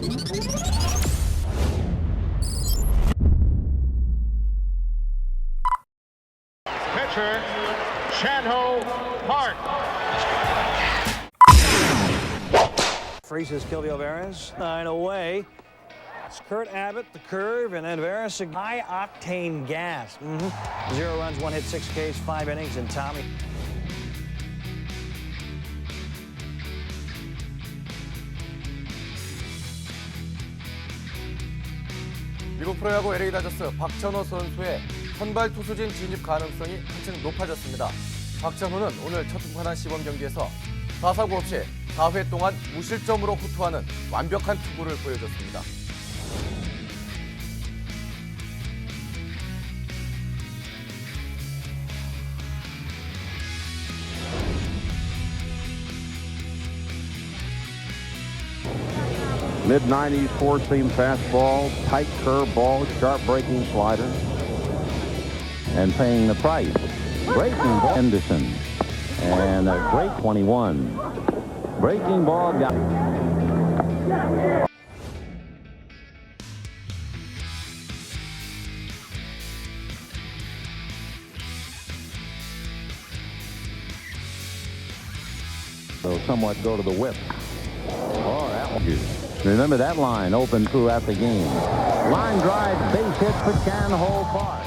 Pitcher, Chan-Ho Park. Freezes Kilvio Veras. 9 away. It's Kurt Abbott, the curve, and then Veras, high-octane gas. 0 runs, 1 hit, 6 Ks, 5 innings, and Tommy. 미국 프로야구 LA 다저스 박찬호 선수의 선발 투수진 진입 가능성이 한층 높아졌습니다. 박찬호는 오늘 첫 등판한 시범 경기에서 4사구 없이 4회 동안 무실점으로 호투하는 완벽한 투구를 보여줬습니다. Mid-90s four-seam fastball, tight curveball, sharp breaking slider, and paying the price. Breaking ball, Henderson, and a great 21. Breaking ball got. So somewhat go to the whip. Oh, that one. Remember that line open throughout the game. Line drive, base hit for Chan-Ho Park.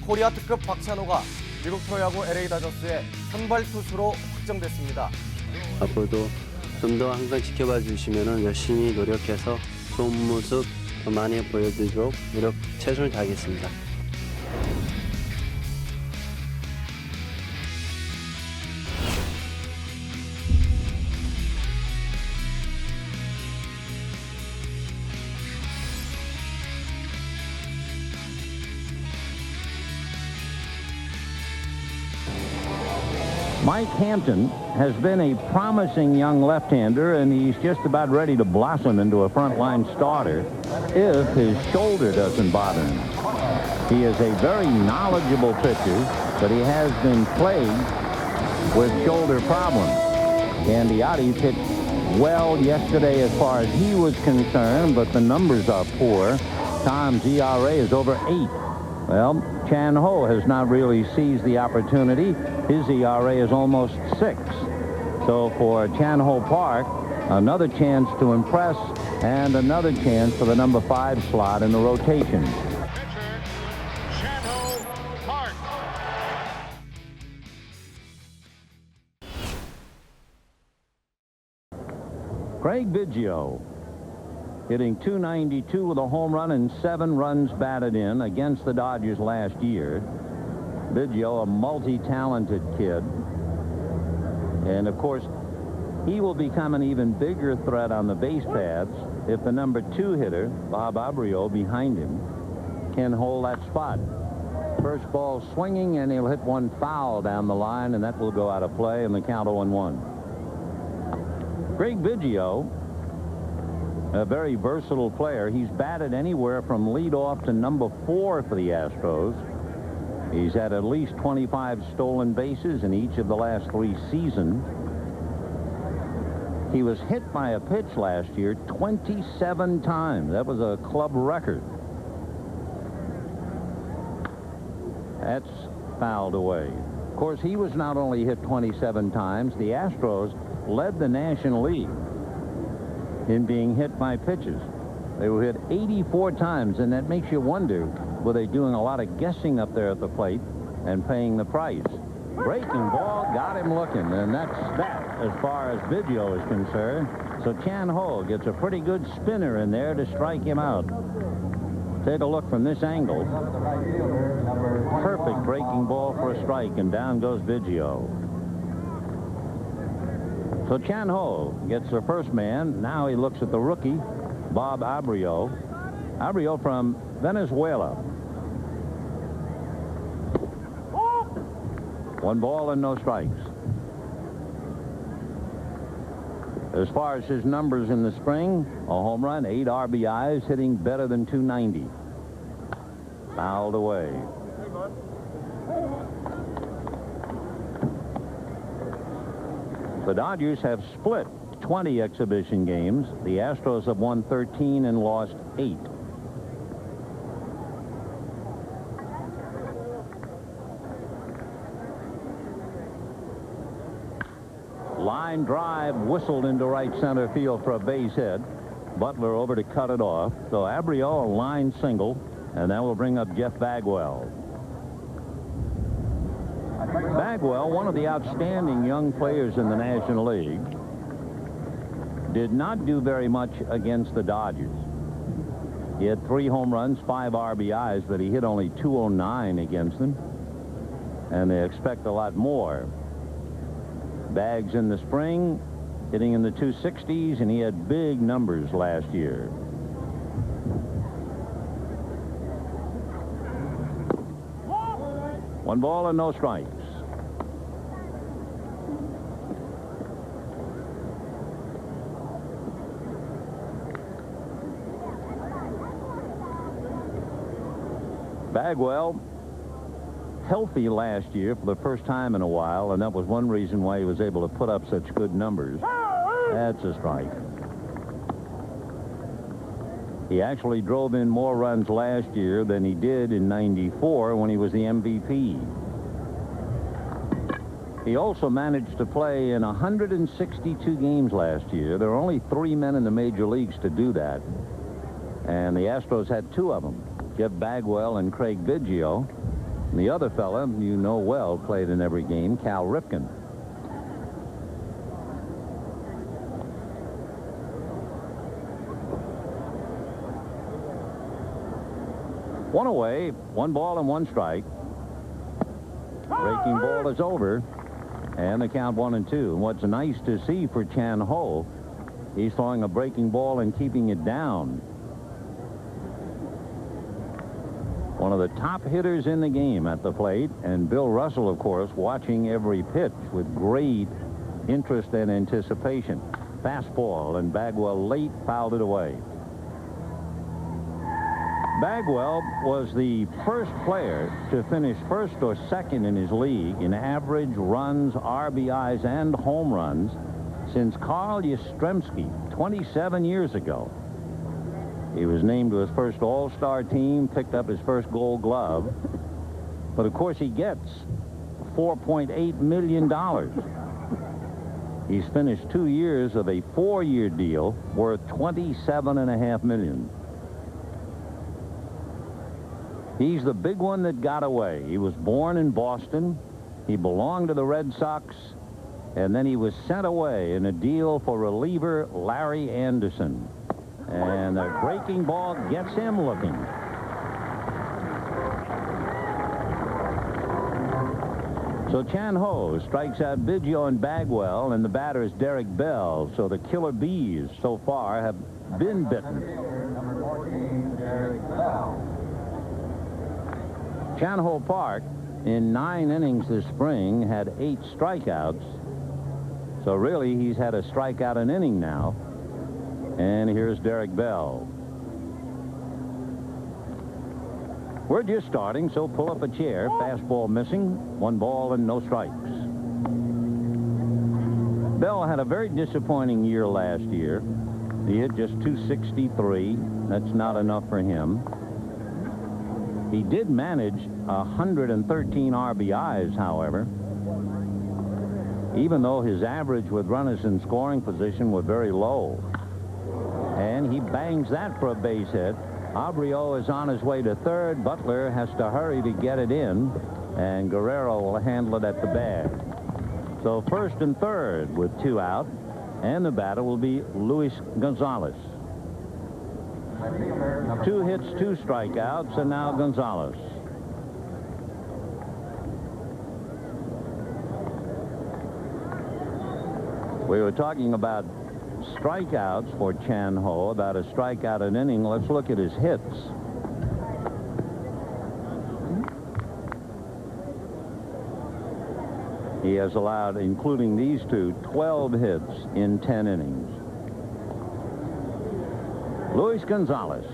코리아 특급 박찬호가 미국 프로야구 LA 다저스의 선발 투수로 확정됐습니다. 앞으로도 좀 더 항상 지켜봐 주시면 열심히 노력해서 좋은 모습 더 많이 보여드리도록 최선을 다하겠습니다. Mike Hampton has been a promising young left-hander, and he's just about ready to blossom into a frontline starter if his shoulder doesn't bother him. He is a very knowledgeable pitcher, but he has been plagued with shoulder problems. Gandiotti pitched well yesterday as far as he was concerned, but the numbers are poor. Tom's ERA is over 8. Well, Chan-Ho has not really seized the opportunity. His ERA is almost 6. So for Chan-Ho Park, another chance to impress and another chance for the number 5 slot in the rotation. Pitcher, Chan-Ho Park. Craig Biggio hitting .292 with a home run and 7 runs batted in against the Dodgers last year. Biggio, a multi-talented kid. And, of course, he will become an even bigger threat on the base paths if the number 2 hitter, Bob Abreu, behind him, can hold that spot. First ball swinging, and he'll hit one foul down the line, and that will go out of play, and the count 0-1. Craig Biggio, a very versatile player. He's batted anywhere from leadoff to number 4 for the Astros. He's had at least 25 stolen bases in each of the last 3 seasons. He was hit by a pitch last year 27 times. That was a club record. That's fouled away. Of course, he was not only hit 27 times, the Astros led the National League in being hit by pitches. They were hit 84 times, and that makes you wonder, were they doing a lot of guessing up there at the plate and paying the price? Breaking ball got him looking, and that's that as far as Biggio is concerned. So Chan-Ho gets a pretty good spinner in there to strike him out. Take a look from this angle. Perfect breaking ball for a strike, and down goes Biggio. So Chan-Ho gets the first man. Now he looks at the rookie, Bob Abreu. Abreu from Venezuela. 1 ball and no strikes. As far as his numbers in the spring, a home run, 8 RBIs, hitting better than .290. fouled away. The Dodgers have split 20 exhibition games. The Astros have won 13 and lost 8. Line drive whistled into right center field for a base hit. Butler over to cut it off. So Abreu a line single, and that will bring up Jeff Bagwell. Bagwell, one of the outstanding young players in the National League, did not do very much against the Dodgers. He had 3 home runs, 5 RBIs, but he hit only .209 against them, and they expect a lot more. Bags in the spring, hitting in the 260s, and he had big numbers last year. One ball and no strikes. Bagwell, healthy last year for the first time in a while, and that was one reason why he was able to put up such good numbers. That's a strike. He actually drove in more runs last year than he did in '94 when he was the MVP. He also managed to play in 162 games last year. There are only 3 men in the major leagues to do that, and the Astros had 2 of them, Jeff Bagwell and Craig Biggio. And the other fella, you know well, played in every game, Cal Ripken. One away, 1 ball and 1 strike. Breaking ball is over, and the count 1-2. And what's nice to see for Chan Ho, he's throwing a breaking ball and keeping it down. One of the top hitters in the game at the plate, and Bill Russell, of course, watching every pitch with great interest and anticipation. Fastball, and Bagwell late fouled it away. Bagwell was the first player to finish first or second in his league in average runs, RBIs, and home runs since Carl Yastrzemski 27 years ago. He was named to his first All-Star team, picked up his first Gold Glove. But, of course, he gets $4.8 million. He's finished 2 years of a 4-year deal worth $27.5 million. He's the big one that got away. He was born in Boston. He belonged to the Red Sox. And then he was sent away in a deal for reliever Larry Anderson. And the breaking ball gets him looking. So Chan Ho strikes out Biggio and Bagwell, and the batter is Derek Bell. So the killer bees so far have been bitten. Number 14, Derek Bell. Chan Ho Park, in 9 innings this spring, had 8 strikeouts. So really, he's had a strikeout an inning now. And here's Derek Bell. We're just starting, so pull up a chair. Fastball missing, 1 ball and no strikes. Bell had a very disappointing year last year. He hit just .263. That's not enough for him. He did manage 113 RBIs, however, even though his average with runners in scoring position were very low. And he bangs that for a base hit. Abreu is on his way to third. Butler has to hurry to get it in, and Guerrero will handle it at the bag. So first and third with 2 out, and the batter will be Luis Gonzalez. 2 hits, 2 strikeouts, and now Gonzalez. We were talking about strikeouts for Chan Ho, about a strikeout an inning. Let's look at his hits. He has allowed, including these 2, 12 hits in 10 innings. Luis Gonzalez.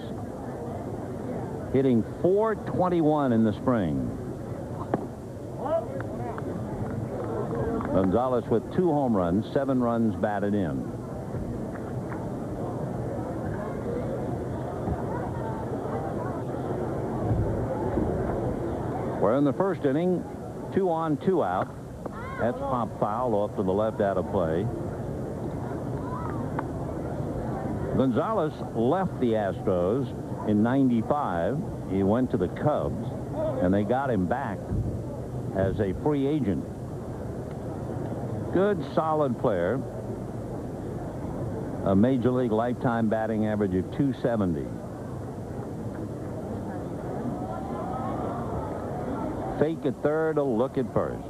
hitting .421 in the spring. Gonzalez with 2 home runs, 7 runs batted in. We're in the first inning, 2 on, 2 out. That's pop foul off to the left out of play. Gonzalez left the Astros in '95. He went to the Cubs, and they got him back as a free agent. Good, solid player. A major league lifetime batting average of .270. Fake at third, a look at first.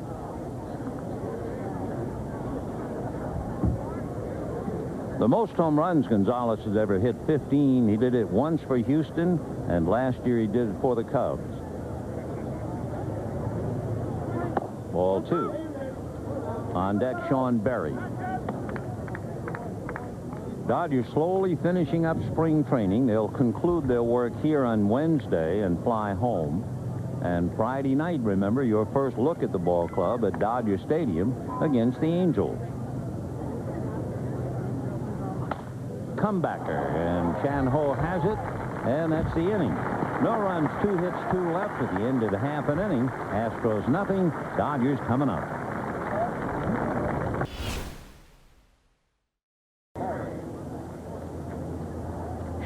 The most home runs Gonzalez has ever hit, 15. He did it once for Houston, and last year he did it for the Cubs. Ball 2. On deck, Sean Berry. Dodgers slowly finishing up spring training. They'll conclude their work here on Wednesday and fly home. And Friday night, remember, your first look at the ball club at Dodger Stadium against the Angels. Comebacker, and Chan-Ho has it, and that's the inning. No runs, 2 hits, 2 left at the end of the half an inning. Astros nothing, Dodgers coming up.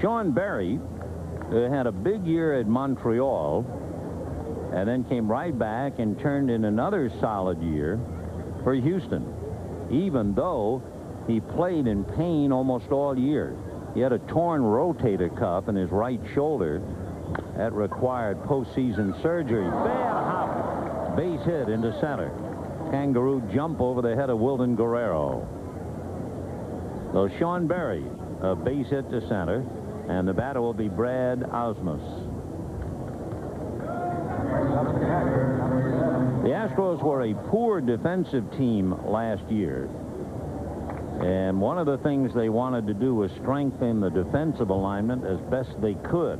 Sean Berry had a big year at Montreal and then came right back and turned in another solid year for Houston, even though he played in pain almost all year. He had a torn rotator cuff in his right shoulder that required postseason surgery. Bad hop, base hit into center. Kangaroo jump over the head of Wilton Guerrero. So Sean Berry, a base hit to center, and the batter will be Brad Ausmus. The Astros were a poor defensive team last year, and one of the things they wanted to do was strengthen the defensive alignment as best they could.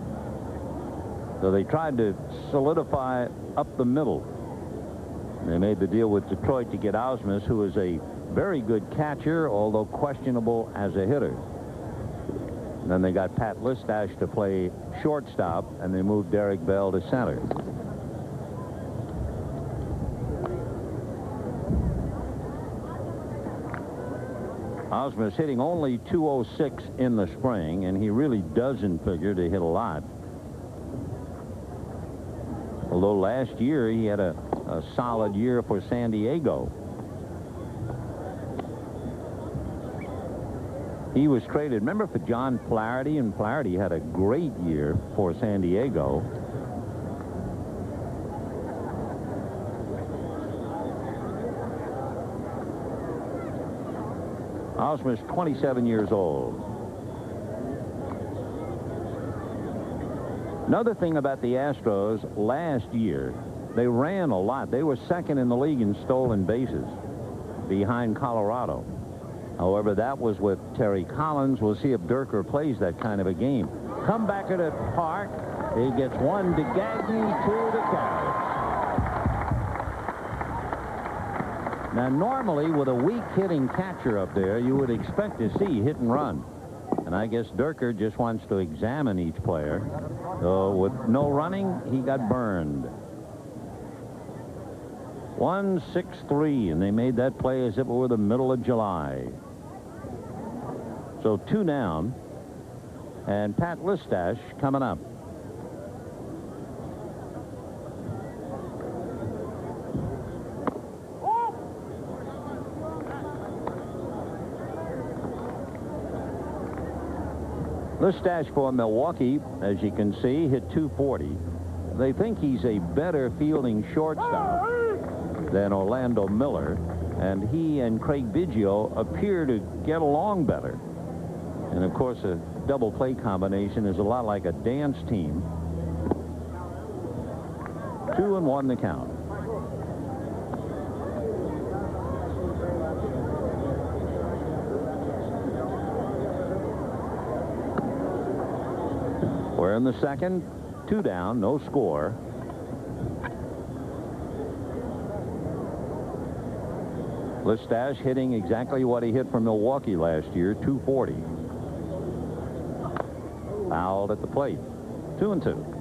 So they tried to solidify up the middle. They made the deal with Detroit to get Ausmus, who is a very good catcher, although questionable as a hitter. And then they got Pat Listash to play shortstop, and they moved Derek Bell to center. Ausmus hitting only .206 in the spring, and he really doesn't figure to hit a lot. Although last year he had a solid year for San Diego. He was traded, remember, for John Flaherty, and Flaherty had a great year for San Diego. Ausmus, 27 years old. Another thing about the Astros last year, they ran a lot. They were second in the league in stolen bases behind Colorado. However, that was with Terry Collins. We'll see if Durker plays that kind of a game. Comebacker to Park. He gets one to Gaggy, 2 to Carey. Now, normally, with a weak hitting catcher up there, you would expect to see hit and run. And I guess Durker just wants to examine each player. So with no running, he got burned. 1-6-3, and they made that play as if it were the middle of July. So 2 down, and Pat Listash coming up. Listash for Milwaukee, as you can see, hit .240. They think he's a better fielding shortstop than Orlando Miller, and he and Craig Biggio appear to get along better. And of course, a double play combination is a lot like a dance team. 2-1 the count. We're in the second. 2 down, no score. Listash hitting exactly what he hit for Milwaukee last year, 240. Fouled at the plate. 2-2.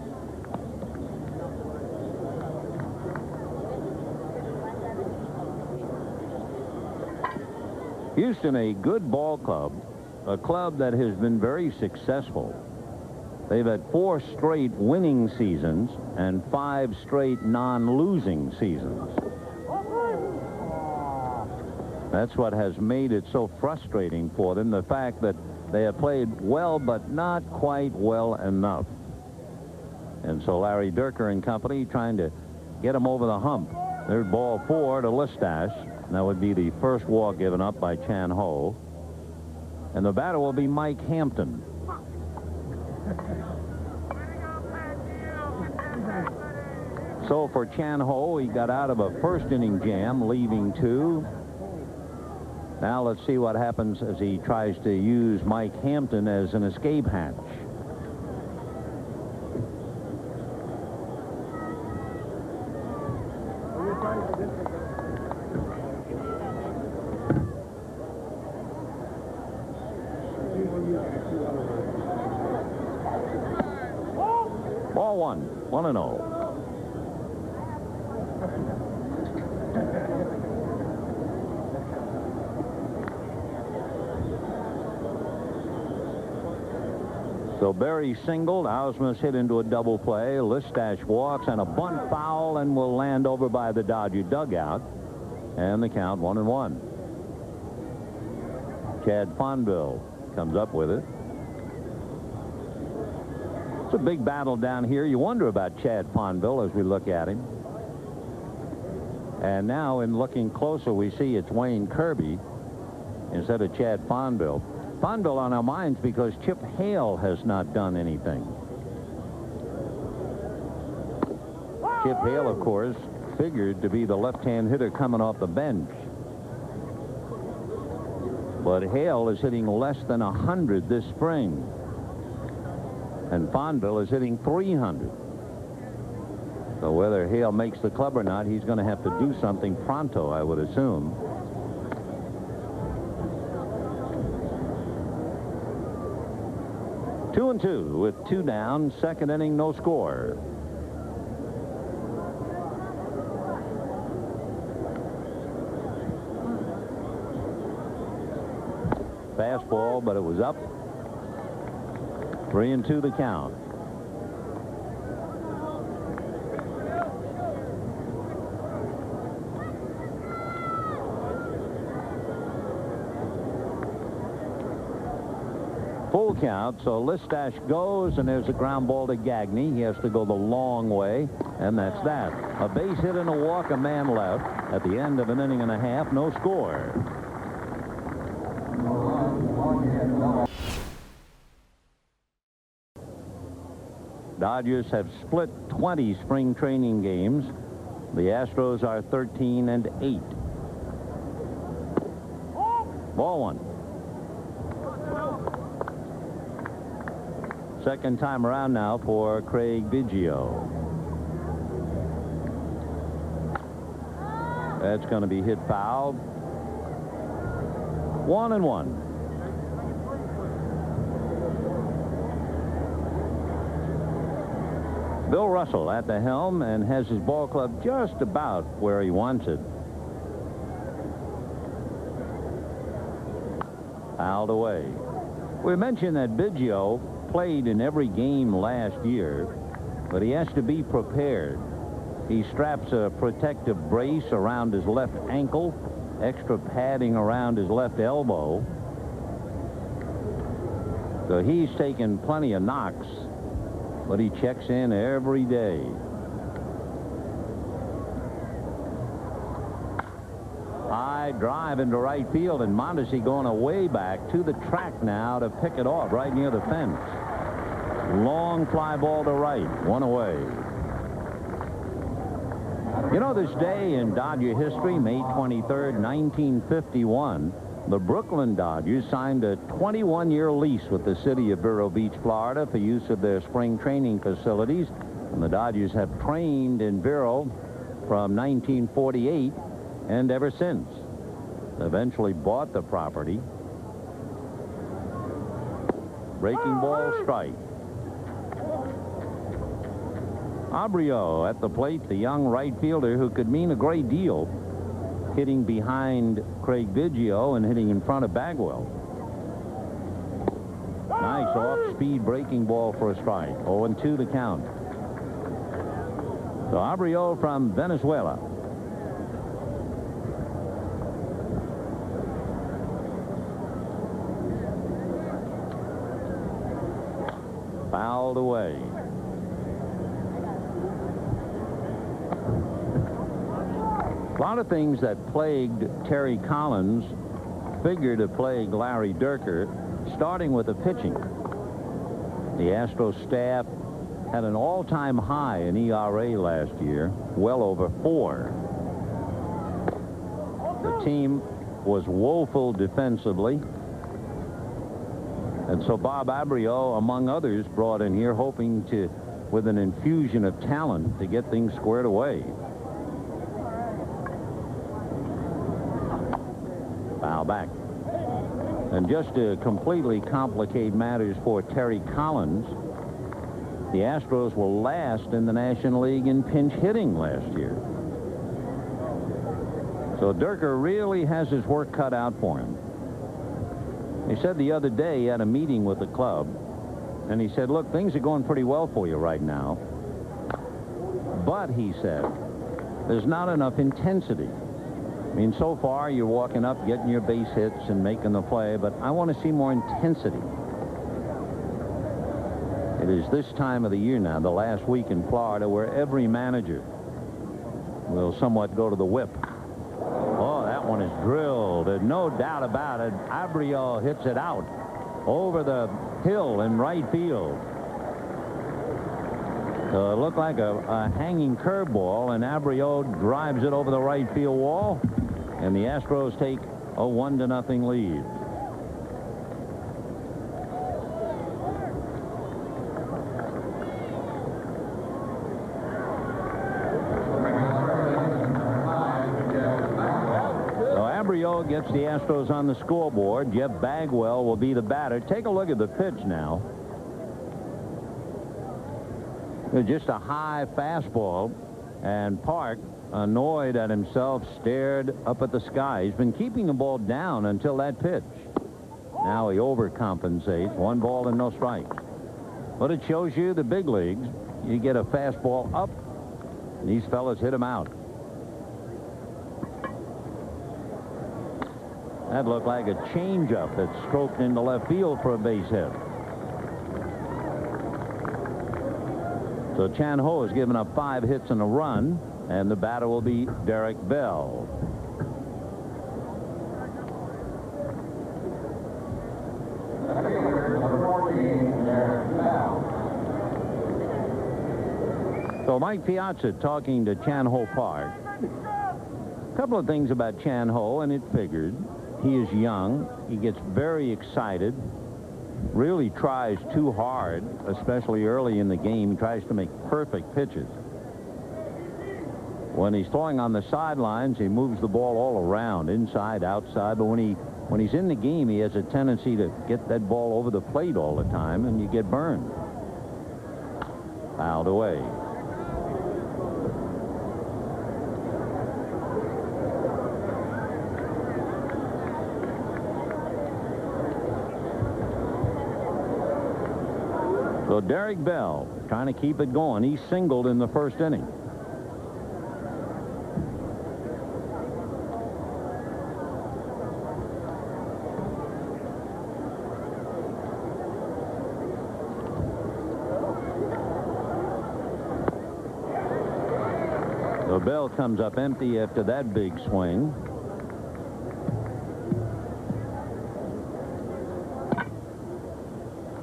Houston, a good ball club, a club that has been very successful. They've had 4 straight winning seasons and 5 straight non-losing seasons. That's what has made it so frustrating for them, the fact that they have played well, but not quite well enough. And so Larry Dierker and company trying to get them over the hump. There's ball 4 to Listash. That would be the first walk given up by Chan Ho. And the batter will be Mike Hampton. So for Chan Ho, he got out of a first inning jam, leaving 2. Now let's see what happens as he tries to use Mike Hampton as an escape hatch. Ball 1-0. So Berry singled. Ausmus hit into a double play. Listash walks and a bunt foul and will land over by the Dodger dugout. And the count 1-1. Chad Fonville comes up with it. It's a big battle down here. You wonder about Chad Fonville as we look at him. And now in looking closer, we see it's Wayne Kirby instead of Chad Fonville. Fonville on our minds because Chip Hale has not done anything. Chip Hale, of course, figured to be the left-hand hitter coming off the bench. But Hale is hitting less than 100 this spring. And Fonville is hitting 300. So whether Hale makes the club or not, he's going to have to do something pronto, I would assume. Two and two with 2 down, second inning, no score. Fastball, but it was up. 3-2 the count. Full count, so Listash goes, and there's a ground ball to Gagne. He has to go the long way, and that's that. A base hit and a walk, a man left. At the end of an inning and a half, no score. Dodgers have split 20 spring training games. The Astros are 13-8. Ball 1. Second time around now for Craig Biggio. That's going to be hit foul. 1-1. Bill Russell at the helm and has his ball club just about where he wants it. Fouled away. We mentioned that Biggio played in every game last year, but he has to be prepared. He straps a protective brace around his left ankle, extra padding around his left elbow. So he's taken plenty of knocks, but he checks in every day. High drive into right field, and Mondesi going away back to the track now to pick it off right near the fence. Long fly ball to right, 1 away. You know, this day in Dodger history, May 23rd, 1951, The Brooklyn Dodgers signed a 21-year lease with the city of Vero Beach, Florida, for use of their spring training facilities. And the Dodgers have trained in Vero from 1948 and ever since. They eventually bought the property. Breaking ball, strike. Abreu at the plate, the young right fielder who could mean a great deal, hitting behind Craig Biggio and hitting in front of Bagwell. Nice off-speed breaking ball for a strike. 0-2 the count. So Abreu from Venezuela. Fouled away. A lot of things that plagued Terry Collins figure to plague Larry Dierker, starting with the pitching. The Astros staff had an all-time high in ERA last year, well over 4. The team was woeful defensively. And so Bob Abreu, among others, brought in here hoping to, with an infusion of talent, to get things squared away. Foul back. And just to completely complicate matters for Terry Collins, the Astros were last in the National League in pinch hitting last year. So Dierker really has his work cut out for him. He said the other day he had a meeting with the club, and he said, look, things are going pretty well for you right now. But, he said, there's not enough intensity. I mean, so far you're walking up, getting your base hits and making the play, but I want to see more intensity. It is this time of the year now, the last week in Florida, where every manager will somewhat go to the whip. Oh, that one is drilled. There's no doubt about it. Abreu hits it out over the hill in right field. It looked like a hanging curveball, and Abreu drives it over the right field wall, and the Astros take a 1-0 lead. Abreu gets the Astros on the scoreboard. Jeff Bagwell will be the batter. Take a look at the pitch now. Just a high fastball, and Park, annoyed at himself, stared up at the sky. He's been keeping the ball down until that pitch. Now he overcompensates. 1 ball and no strikes. But it shows you the big leagues. You get a fastball up, and these fellas hit him out. That looked like a changeup that stroked into left field for a base hit. So Chan Ho has given up 5 hits and a run, and the batter will be Derek Bell. So Mike Piazza talking to Chan Ho Park. A couple of things about Chan Ho, and it figured. He is young. He gets very excited. Really tries too hard, especially early in the game. He tries to make perfect pitches. When he's throwing on the sidelines, he moves the ball all around, inside, outside. But when he's in the game, he has a tendency to get that ball over the plate all the time, and you get burned. Fouled away. So Derek Bell trying to keep it going. He singled in the first inning. So Bell comes up empty after that big swing.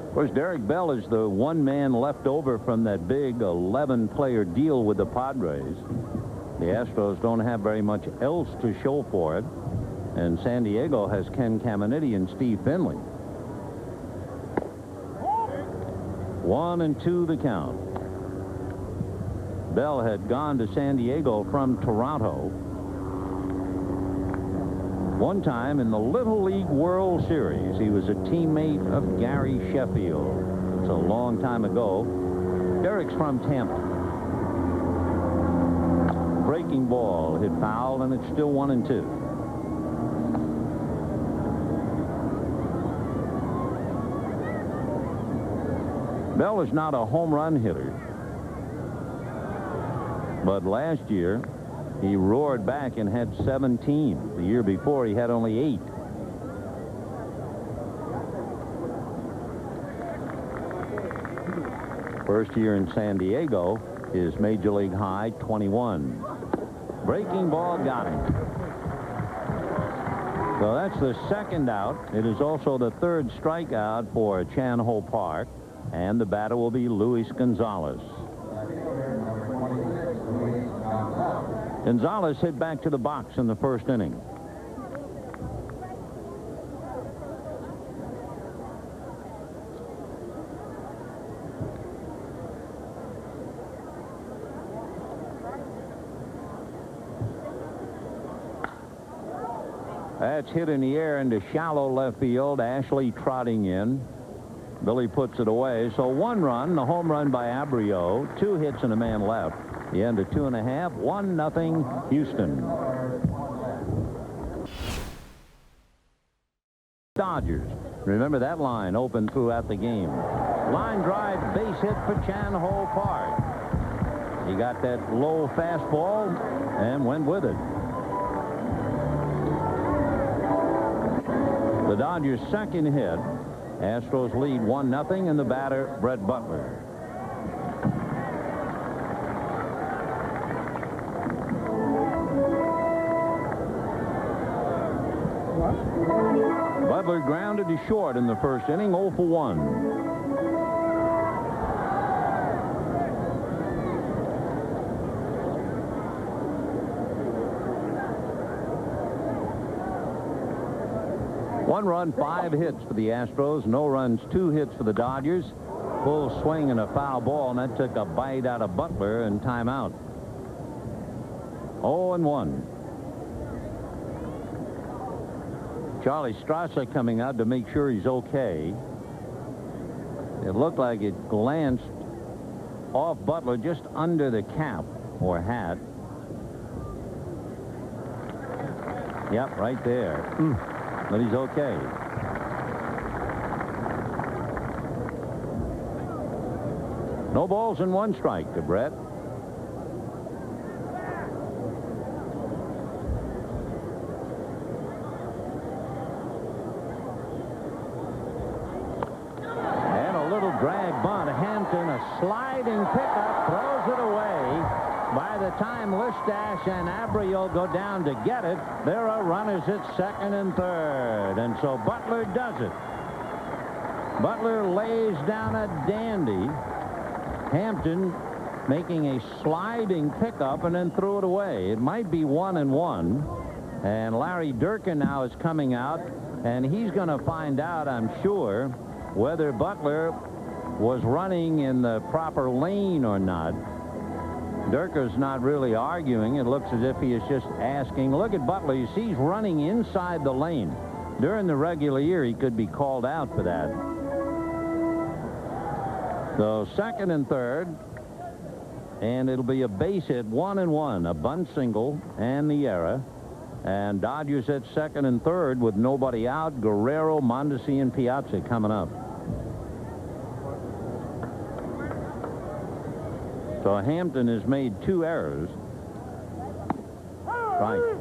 Of course, Derek Bell is the one man left over from that big 11-player deal with the Padres. The Astros don't have very much else to show for it. And San Diego has Ken Caminiti and Steve Finley. 1-2 the count. Bell had gone to San Diego from Toronto. One time in the Little League World Series, he was a teammate of Gary Sheffield. It's a long time ago. Derek's from Tampa. Breaking ball hit foul, and it's still 1-2. Bell is not a home run hitter, but last year he roared back and had 17. The year before he had only 8. First year in San Diego, his major league high 21. Breaking ball got him. So that's the second out. It is also the third strikeout for Chan Ho Park, and the batter will be Luis Gonzalez. Gonzalez hit back to the box in the first inning. That's hit in the air into shallow left field. Ashley trotting in. Billy puts it away. So 1 run, the home run by Abreu. 2 hits and a man left. The end of 2.5. 1-0 Houston. Dodgers. Remember that line open throughout the game. Line drive, base hit for Chan Ho Park. He got that low fastball and went with it. The Dodgers' second hit. Astros lead 1-0, and the batter, Brett Butler. Butler grounded to short in the first inning, 0 for 1. One run, 5 hits for the Astros. No runs, 2 hits for the Dodgers. Full swing and a foul ball, and that took a bite out of Butler and timeout. 0-1. Charlie Strasser coming out to make sure he's okay. It looked like it glanced off Butler just under the cap or hat. Yep, right there. But he's okay. No balls and 1 strike to Brett. And a little drag bunt. Hampton, a sliding pickup, throws it away. By the time Listash and Abreu go down to get it, there are runners at second and third. And so Butler does it. Butler lays down a dandy. Hampton making a sliding pickup and then threw it away. It might be 1-1. And Larry Durkin now is coming out, and he's going to find out, I'm sure, whether Butler was running in the proper lane or not. Durker's not really arguing. It looks as if he is just asking. Look at Butler. You see he's running inside the lane. During the regular year, he could be called out for that. So second and third, and it'll be a base hit, 1-1, a bunt single and the error. And Dodgers at second and third with nobody out. Guerrero, Mondesi, and Piazza coming up. So Hampton has made 2 errors. Right.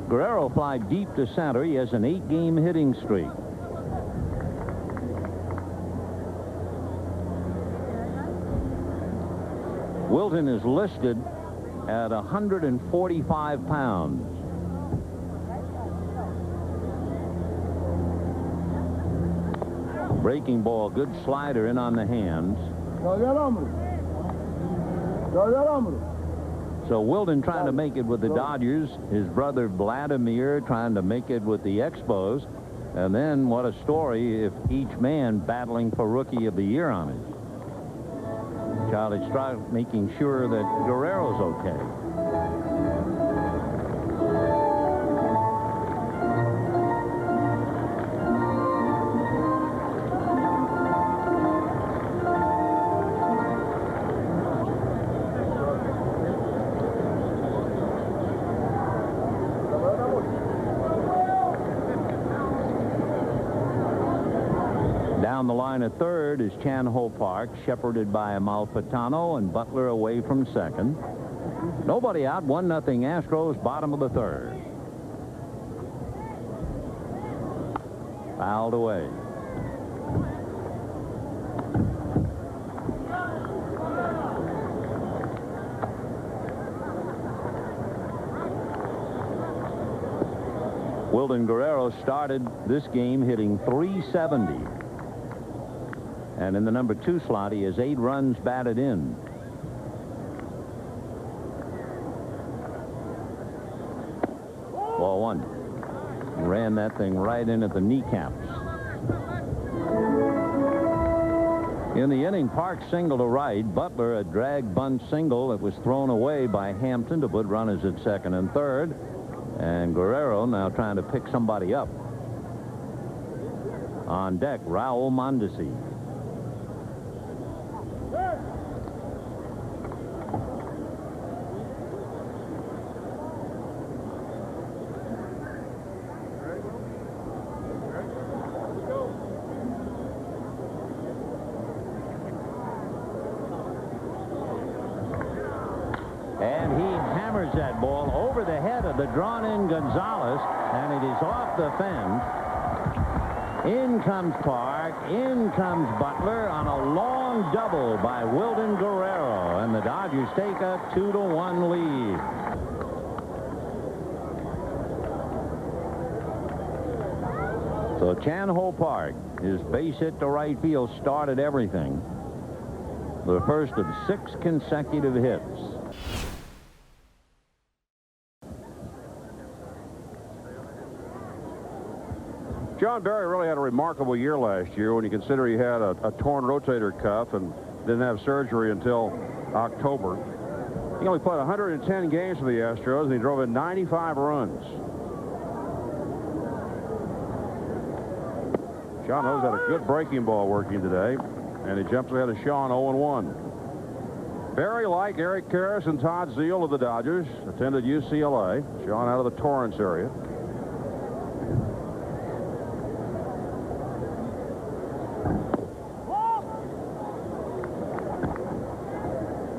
Guerrero fly deep to center. He has an 8-game hitting streak. Wilton is listed at 145 pounds. Breaking ball, good slider in on the hands. So Wilden trying to make it with the Dodgers, his brother Vladimir trying to make it with the Expos, and then what a story if each man battling for Rookie of the Year on it. Charlie Stroud making sure that Guerrero's okay. Down the line at third is Chan-Ho Park, shepherded by Amalfitano, and Butler away from second. Nobody out, 1-0 Astros, bottom of the third. Fouled away. Wilden Guerrero started this game hitting .370. And in the number 2 slot, he has 8 runs batted in. Ball 1. Ran that thing right in at the kneecaps. In the inning, Park single to right. Butler a drag bunt single that was thrown away by Hampton to put runners at second and third. And Guerrero now trying to pick somebody up. On deck, Raul Mondesi. And he hammers that ball over the head of the drawn-in Gonzalez, and it is off the fence. In comes Park, in comes Butler on a long double by Wilden Guerrero, and the Dodgers take a 2-1 lead. So Chan-Ho Park, his base hit to right field started everything. The first of 6 consecutive hits. John Barry really had a remarkable year last year when you consider he had a torn rotator cuff and didn't have surgery until October. He only played 110 games for the Astros, and he drove in 95 runs. John Ho's had a good breaking ball working today, and he jumps ahead of Sean 0-1. Barry, like Eric Karras and Todd Zeile of the Dodgers, attended UCLA. Sean out of the Torrance area.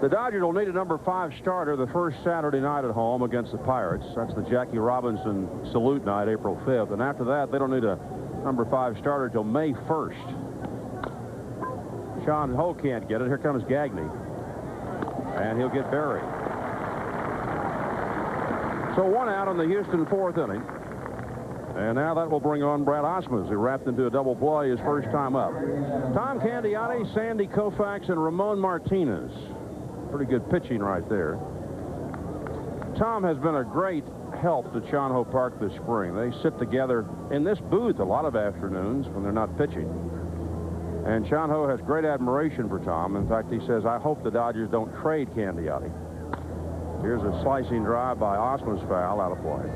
The Dodgers will need a number 5 starter the first Saturday night at home against the Pirates. That's the Jackie Robinson salute night, April 5th. And after that, they don't need a number 5 starter till May 1st. Sean Ho can't get it. Here comes Gagne. And he'll get Barry. So 1 out in the Houston 4th inning. And now that will bring on Brad Osmus, who wrapped into a double play his first time up. Tom Candiotti, Sandy Koufax, and Ramon Martinez. Pretty good pitching right there. Tom has been a great help to Chan-Ho Park this spring. They sit together in this booth a lot of afternoons when they're not pitching. And Chan-Ho has great admiration for Tom. In fact, he says, I hope the Dodgers don't trade Candiotti. Here's a slicing drive by Osmus, foul, out of play.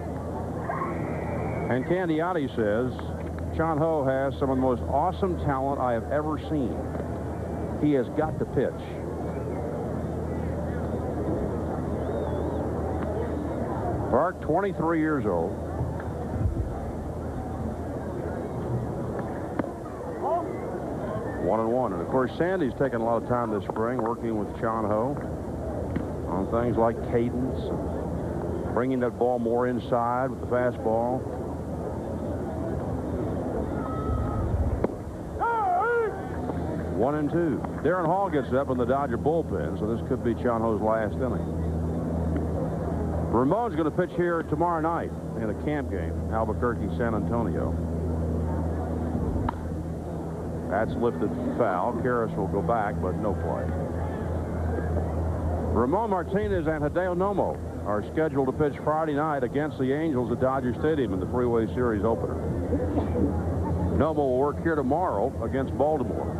And Candiotti says, Chan-Ho has some of the most awesome talent I have ever seen. He has got to pitch. Park, 23 years old. One and one. And of course, Sandy's taken a lot of time this spring working with Chan-Ho on things like cadence, bringing that ball more inside with the fastball. One and two. Darren Hall gets up in the Dodger bullpen, so this could be Chan-Ho's last inning. Ramon's going to pitch here tomorrow night in a camp game, Albuquerque, San Antonio. That's lifted foul. Karras will go back, but no play. Ramon Martinez and Hideo Nomo are scheduled to pitch Friday night against the Angels at Dodger Stadium in the Freeway Series opener. Nomo will work here tomorrow against Baltimore.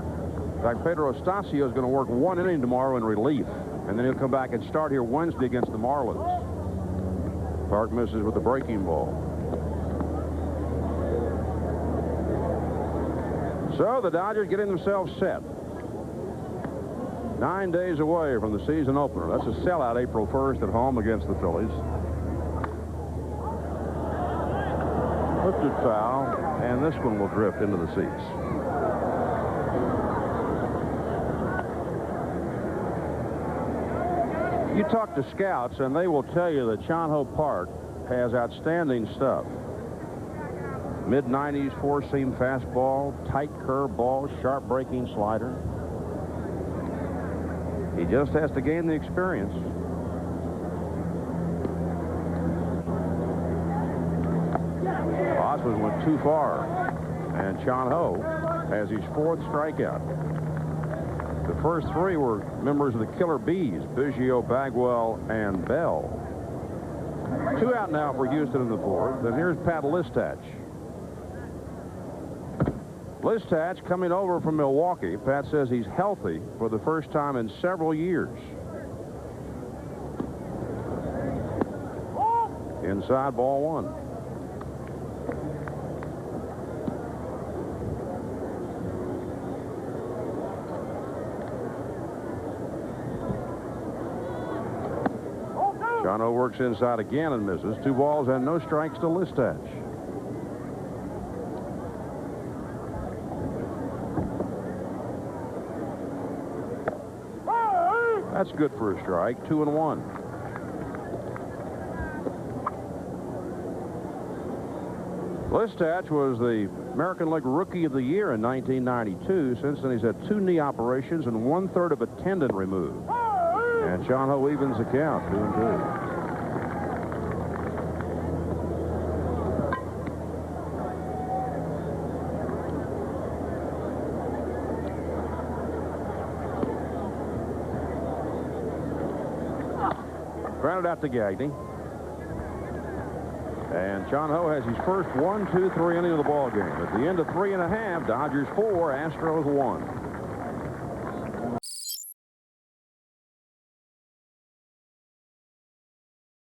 In fact, Pedro Estacio is going to work 1 inning tomorrow in relief, and then he'll come back and start here Wednesday against the Marlins. Park misses with the breaking ball. So the Dodgers getting themselves set. 9 days away from the season opener. That's a sellout April 1st at home against the Phillies. Lifted foul, and this one will drift into the seats. You talk to scouts, and they will tell you that Chan-Ho Park has outstanding stuff. Mid-90s four-seam fastball, tight curve ball, sharp breaking slider. He just has to gain the experience. Osmond went too far, and Chan-Ho has his 4th strikeout. The first 3 were members of the Killer Bees, Biggio, Bagwell, and Bell. 2 out now for Houston in the 4th, and here's Pat Listach. Listach coming over from Milwaukee. Pat says he's healthy for the first time in several years. Inside, ball 1. Chan-Ho works inside again and misses. 2 balls and no strikes to Listach. That's good for a strike. 2-1. Listach was the American League Rookie of the Year in 1992. Since then, he's had 2 knee operations and 1/3 of a tendon removed. And Chan-Ho evens the count, 2-2. Grounded out to Gagne. And Chan-Ho has his first 1, 2, 3 inning of the ball game. At the end of 3 1/2, Dodgers 4, Astros 1.